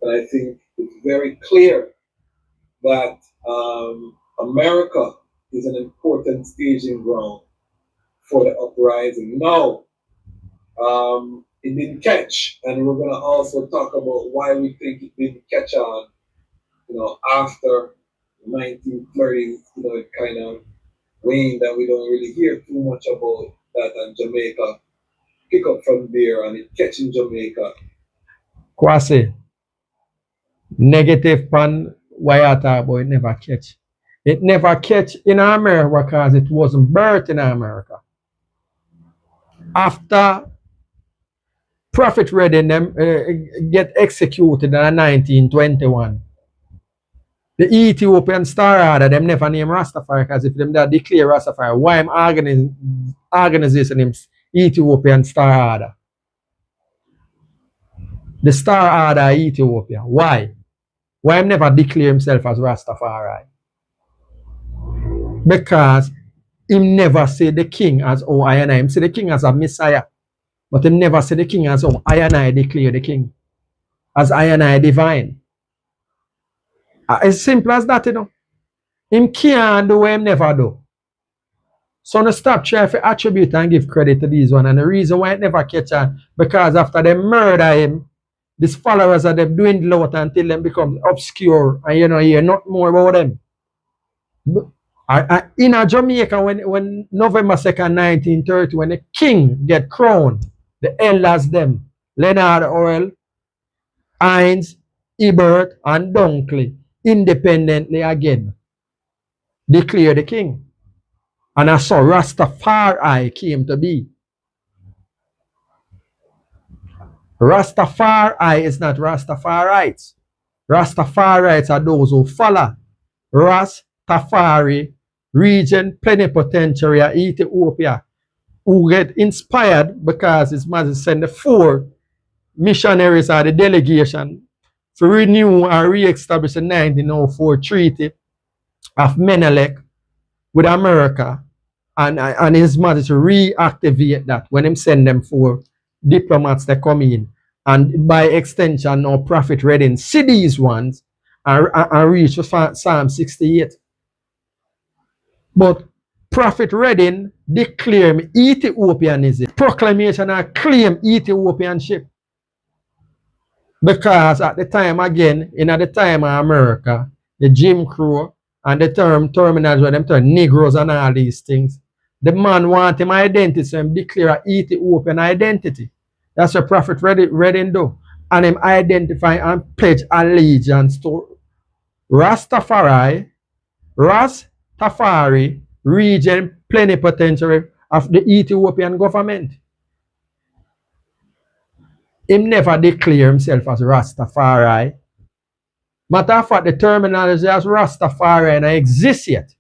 And I think it's very clear that America is an important staging ground for the uprising. Now, it didn't catch, and we're going to also talk about why we think it didn't catch on, after the 1930s, it kind of waned, that we don't really hear too much about that, and Jamaica pick up from there and it catch in Jamaica. Kwasi, negative pan, why I talk about it never catch. It never catch in America because it wasn't birthed in America. After Prophet Redding them get executed in 1921, the Ethiopian Star Order, them never name Rastafari, because if them that declare Rastafari, why am organization name Ethiopian Star Order? The Star Order Ethiopia. Why? Why him never declare himself as Rastafari? Because him never say the king as oh I and I. Him say the king as a Messiah. But him never say the king as oh I and I declare the king. As I and I divine. As simple as that, Him can't do what him never do. So no stop trying to attribute and give credit to these one. And the reason why it never catch on, because after they murder him, these followers are them dwindle out until them become obscure, and you hear not more about them. In Jamaica, when November 2nd, 1930, when the king get crowned, the elders them, Leonard Orwell, Hines, Ebert, and Dunkley, independently again, declare the king. And I saw Rastafari came to be. Rastafari is not Rastafarites. Rastafarites are those who follow Rastafari, region plenipotentiary of Ethiopia, who get inspired because His Majesty sent the 4 missionaries or the delegation to renew and re-establish the 1904 Treaty of Menelek with America, and His Majesty reactivate that when him send them 4 diplomats that come in, and by extension now Prophet Redding see these ones and reach Psalm 68. But Prophet Redding declare Ethiopianism, proclamation and claim Ethiopianship. Because at the time again, in at the time of America, the Jim Crow and the terminals where them turn Negroes and all these things, the man want him identity, so him declare Ethiopian identity. That's what Prophet Redding do. And him identify and pledge allegiance to Rastafari, region plenipotentiary of the Ethiopian government. Him never declare himself as Rastafari. Matter of fact, the terminology as Rastafari and exists yet.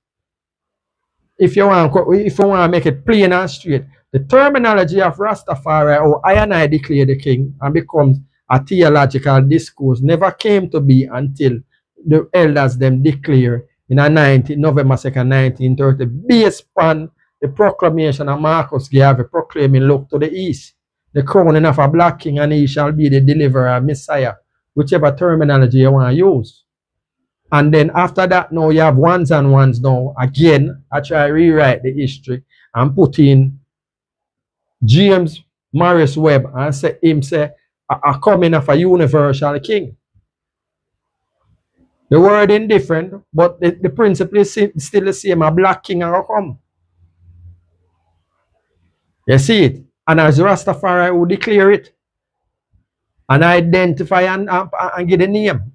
If you want to make it plain and straight, the terminology of Rastafari or I and I declare the king and becomes a theological discourse never came to be until the elders them declare in November 2nd, 1930, based upon the proclamation of Marcus Garvey proclaiming, look to the east, the crowning of a black king, and he shall be the deliverer, Messiah, whichever terminology you want to use. And then after that, now you have ones and ones now. Again, I try to rewrite the history and put in James Morris Webb and say him say a coming of a universal king. The word indifferent, but the principle is still the same. A black king will come. You see it? And as Rastafari will declare it and identify and give the name.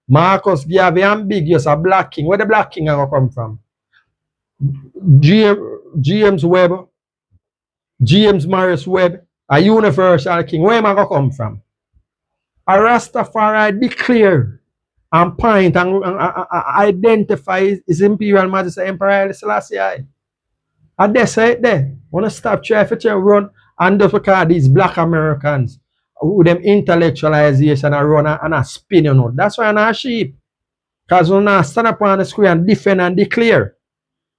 Marcus Garvey ambiguous, a black king. Where the black king will come from? James Webb, James Morris Webb, a universal king. Where am I going to come from? A Rastafari declare and point and identify His Imperial Majesty Emperor Selassie. And they say it there. Want to stop trying to run and just because these black Americans with them intellectualization and run and a spin, That's why I'm not sheep. Because when I stand up on the screen and defend and declare.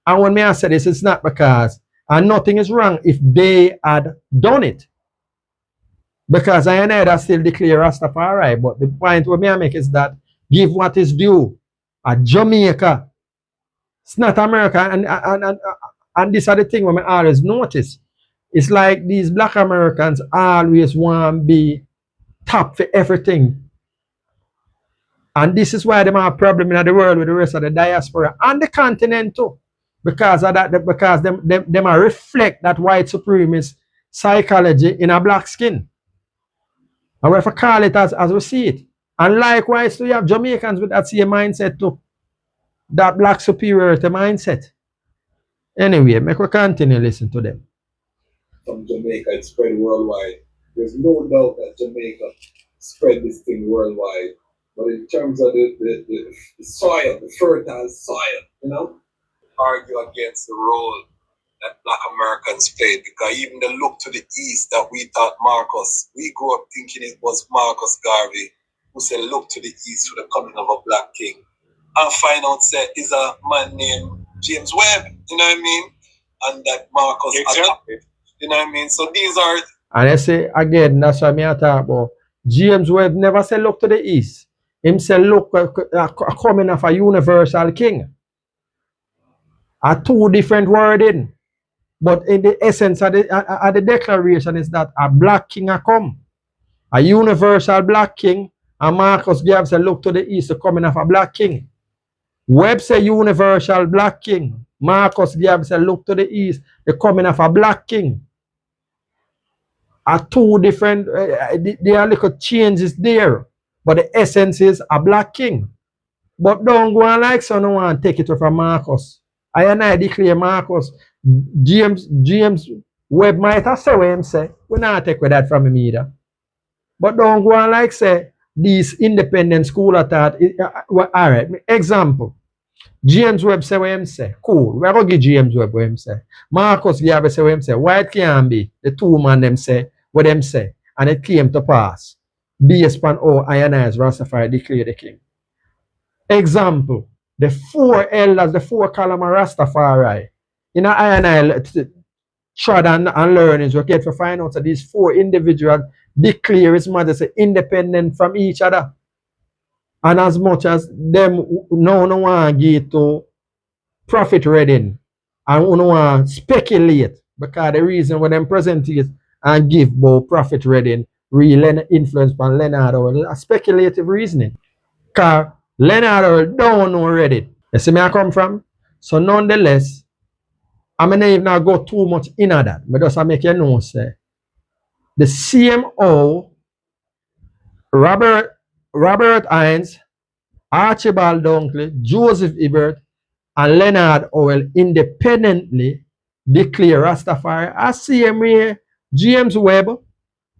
And when I say this, it's not because and nothing is wrong if they had done it. Because I and I still declare Rastafari. But the point we may make is that give what is due. A Jamaica, it's not America. And this are the thing we always notice. It's like these black Americans always want to be top for everything. And this is why they have a problem in the world with the rest of the diaspora and the continent too. Because of that, because them reflect that white supremacist psychology in a black skin. And we have to call it as we see it. And likewise, you have Jamaicans with that same mindset too. That black superiority mindset. Anyway, make we continue listen to them. From Jamaica, it spread worldwide. There's no doubt that Jamaica spread this thing worldwide. But in terms of the soil, the fertile soil, argue against the role that black Americans played, because even the look to the east that we thought Marcus, we grew up thinking it was Marcus Garvey who said look to the east for the coming of a black king. And find out that is a man named James Webb, you know what I mean? And that Marcus adopted, you know what I mean? So these are... And I say again, that's what I talk about. James Webb never said look to the east. Him said look coming of a universal king. Are two different wording. But in the essence of the declaration is that a black king a come. A universal black king. And Marcus Garvey said look to the east, the coming of a black king. Webb said universal black king. Marcus Garvey said look to the east, the coming of a black king. Are two different, there are little changes there. But the essence is a black king. But don't go on like so no one take it from Marcus. I declare Marcus. James Webb might have said what him say. We not take with that from him either. But don't go on like say these independent school of thought. Alright, example. James Webb say what him say. Cool. We're going to give James Webb what him say. Marcus Garvey say what him say. Why it can't be? The two man them say what them say. And it came to pass. Based upon I and I as Rastafari declare the king. Example. The four elders, the four column of Rastafari. In I and I trod and learnings, we get to find out that these four individuals declare His Majesty independent from each other. And as much as them no want to get to profit reading and no want to speculate, because the reason when them present it and give about profit reading real influence on Leonard or a speculative reasoning. Because Leonard don't know Reddit. You see where I come from? So nonetheless, I'm not even go too much into that. But just to make you know, say, the CMO, Robert Hines, Archibald Dunkley, Joseph Ebert, and Leonard Howell independently declare Rastafari as same way James Webb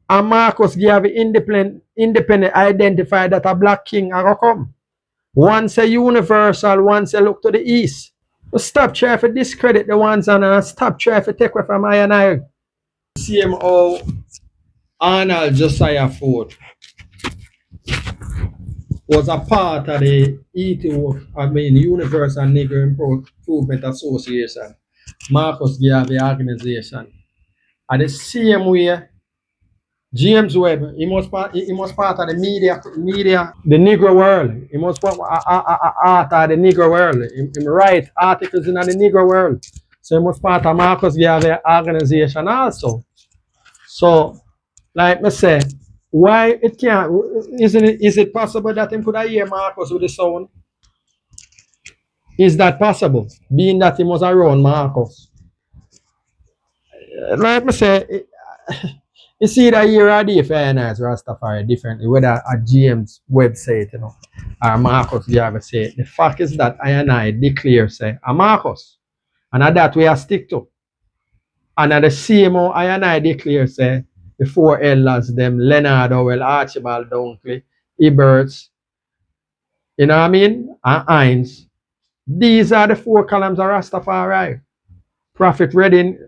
and Marcus Garvey independent identify that a black king are come. One say universal, one say look to the east. So stop trying to discredit the ones and stop trying to take away from I and I. CMO Arnold Josiah Ford was a part of the Universal Negro Improvement Association, Marcus Garvey organization. At the same way, James Webb, he must part of the media, the Negro world. He must part of the Negro world. He write articles in the Negro world. So he must part of Marcus Garvey organization also. So, like I say, why it can't, is it possible that him could hear Marcus with the sound? Is that possible? Being that he was around Marcus. Like I say, you see that here or there for as Rastafari differently, whether a James Webb say it, or Marcus Garvey say it. The fact is that I and I declare say a Marcus. And that we are stick to. And at the same I and I declare say the four elders, them Leonard Howell, Archibald Dunkley, Eberts, you know what I mean? And Hines. These are the four columns of Rastafari. Prophet Reading,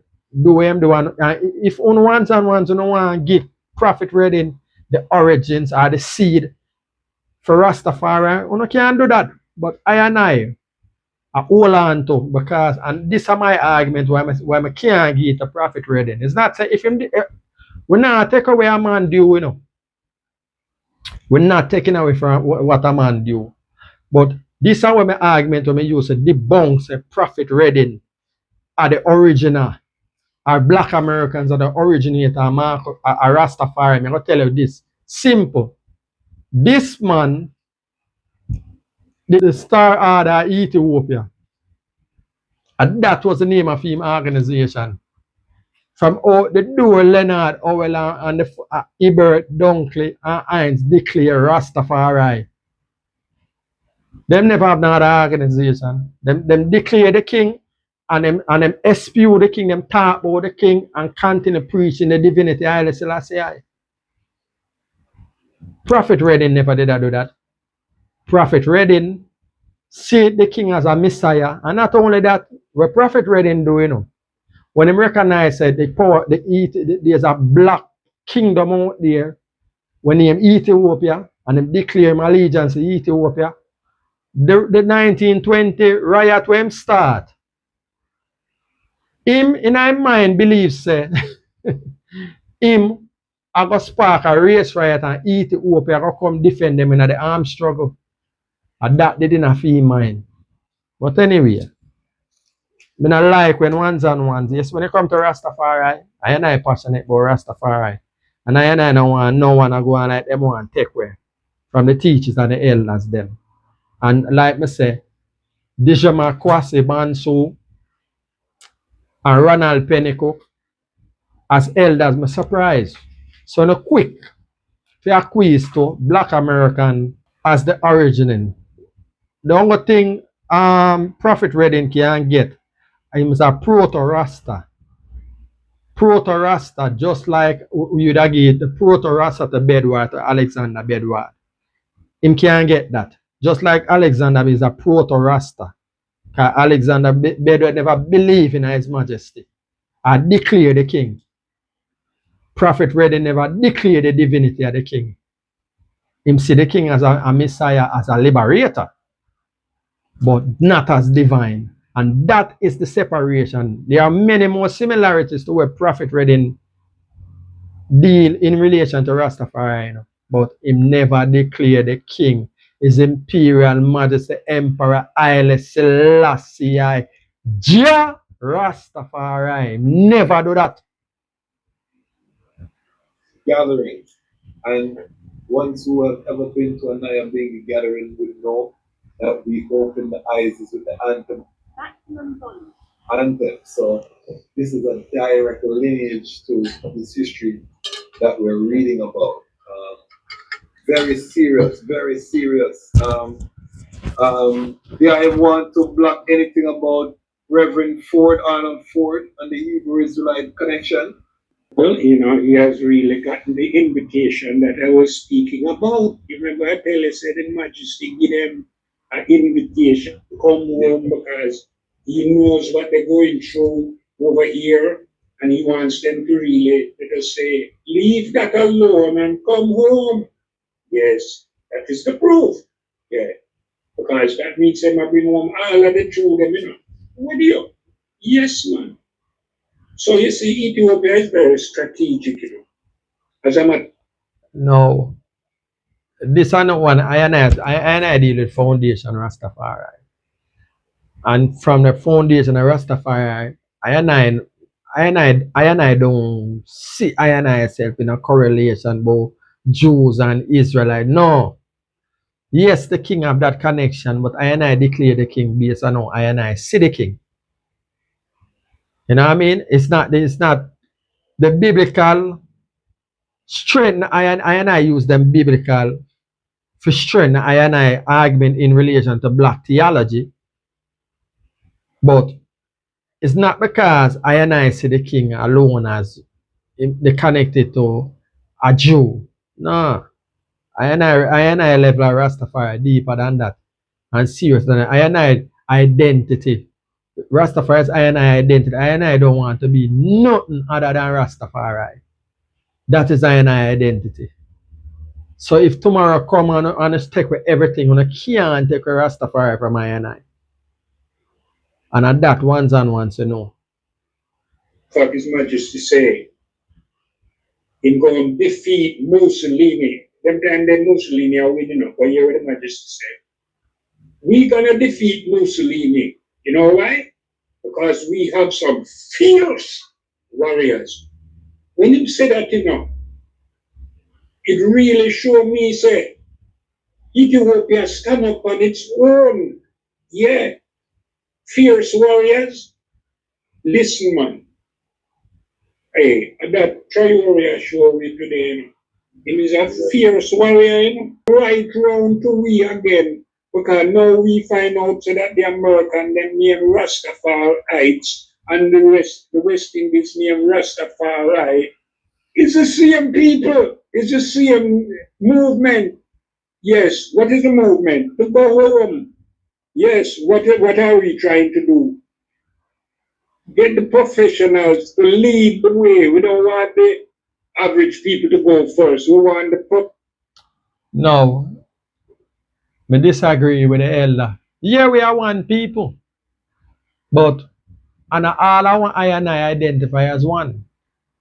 do what do. And if on ones and ones you don't want to give Prophet Reading the origins or the seed for Rastafari, you can't do that. But I and I hold on to, because, and this is my argument why I can't give the Prophet Reading. It's not say if him We not take away a man do, you know. We're not taking away from what a man do. But this is what my argument when I use to debunk a Prophet Redding are the original, our black Americans are the originator, a Rastafari. I'm going to tell you this. Simple. This man, the Star Order Ethiopia, and that was the name of his organization. From the door Leonard Howell and the Ebert Dunkley and Heinz declare Rastafari. Them never have no other organization. Them declare the king and them spew the king, them talk about the king and continue preaching the divinity Haile Selassie. Prophet Redding never did do that. Prophet Redding see the king as a messiah. And not only that, what Prophet Redding do, you know, when him recognize that the power, there's a black kingdom out there, when he Ethiopia and him declare him allegiance to Ethiopia, the 1920 riot when him start, him in his mind believes say, him I go spark a race riot and Ethiopia go come defend them in the armed struggle. And that they didn't feel mind. But anyway, I don't like when ones and ones. Yes, when it come to Rastafari, I am not passionate about Rastafari. And I don't want no one to go and like them want take away from the teachers and the elders them. And like me say, Dijama Kwasi Bansu and Ronald Pennycook as elders, me surprised. So no quick to acquiesce to Black American as the origin. The only thing Prophet Redding can get is a proto-Rasta. Proto-Rasta, just like you'd give the proto-Rasta to Bedouin, to Alexander Bedouin. Him can't get that. Just like Alexander is a proto-Rasta. Because Alexander Bedouin never believed in His Majesty. I declare the king. Prophet Redding never declared the divinity of the king. Him see the king as a messiah, as a liberator, but not as divine. And that is the separation. There are many more similarities to where Prophet Redding deal in relation to Rastafari, you know, but him never declared the king, His Imperial Majesty Emperor Haile Selassie Jah Rastafari. Never do that. Gathering. And ones who have ever been to a Nyambingi gathering would know that we open the eyes with the anthem. Anthem. So this is a direct lineage to this history that we're reading about. Very serious, very serious. Yeah, I want to block anything about Reverend Ford, Arnold Ford, and the Hebrew Israelite connection. Well, he has really gotten the invitation that I was speaking about. You remember I tell you, said in Majesty, give them an invitation to come home because he knows what they're going through over here, and he wants them to really, let us say, leave that alone and come home. Yes, that is the proof. Yeah, because that means them I bring home all of the children, What do you? Yes, man. So you see, Ethiopia is very strategic, As I'm at No. This one one I deal with Foundation Rastafari. And from the Foundation of Rastafari, I don't see I self in a correlation about Jews and Israelite. No. Yes, the king have that connection, but I declare the king based on how I see the king. You know what I mean? It's not the biblical strength. I use them biblical for strength. I argument in relation to black theology, but it's not because I see the king alone as they connected to a Jew. No, I level of Rastafari deeper than that and serious than that. I identity. Rastafari's I identity. I don't want to be nothing other than Rastafari. That is I identity. So if tomorrow come and take with everything, you can't take a Rastafari from I. And at that ones and ones, what His Majesty say, in going to defeat Mussolini. Them time then Mussolini are winning up. But hear what the Majesty said. We're gonna defeat Mussolini. You know why? Because we have some fierce warriors. When you say that, it really showed me, say, Ethiopia stand up on its own. Yeah, fierce warriors. Listen, man. Hey, that Traore show me today, he is a fierce warrior, right round to we again. Because now we find out so that the American them name Rastafarites and the West Indies name Rastafari. It's the same people. It's the same movement. Yes. What is the movement? To go home. Yes. What are we trying to do? Get the professionals to lead the way. We don't want the average people to go first. We want the No, I disagree with the elder. Yeah, we are one people. But and all I and I identify as one.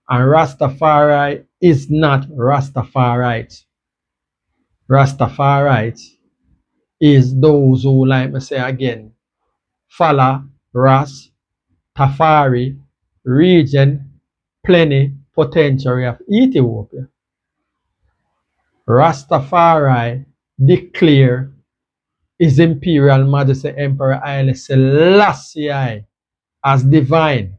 And Rastafari is not Rastafarites. Rastafarites is those who, like me say again, follow Ras, Tafari, region, plenipotentiary of Ethiopia. Rastafari declare His Imperial Majesty Emperor Haile Selassie as divine,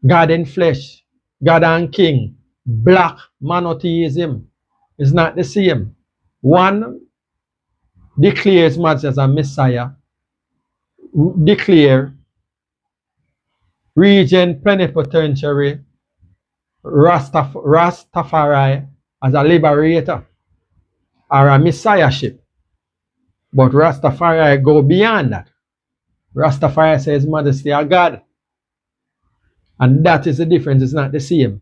God in flesh, God and King. Black monotheism is not the same. One declares Majesty as a Messiah, declare region plenipotentiary Rastafari as a liberator or a messiahship. But Rastafari go beyond that. Rastafari says Majesty are God. And that is the difference, it's not the same.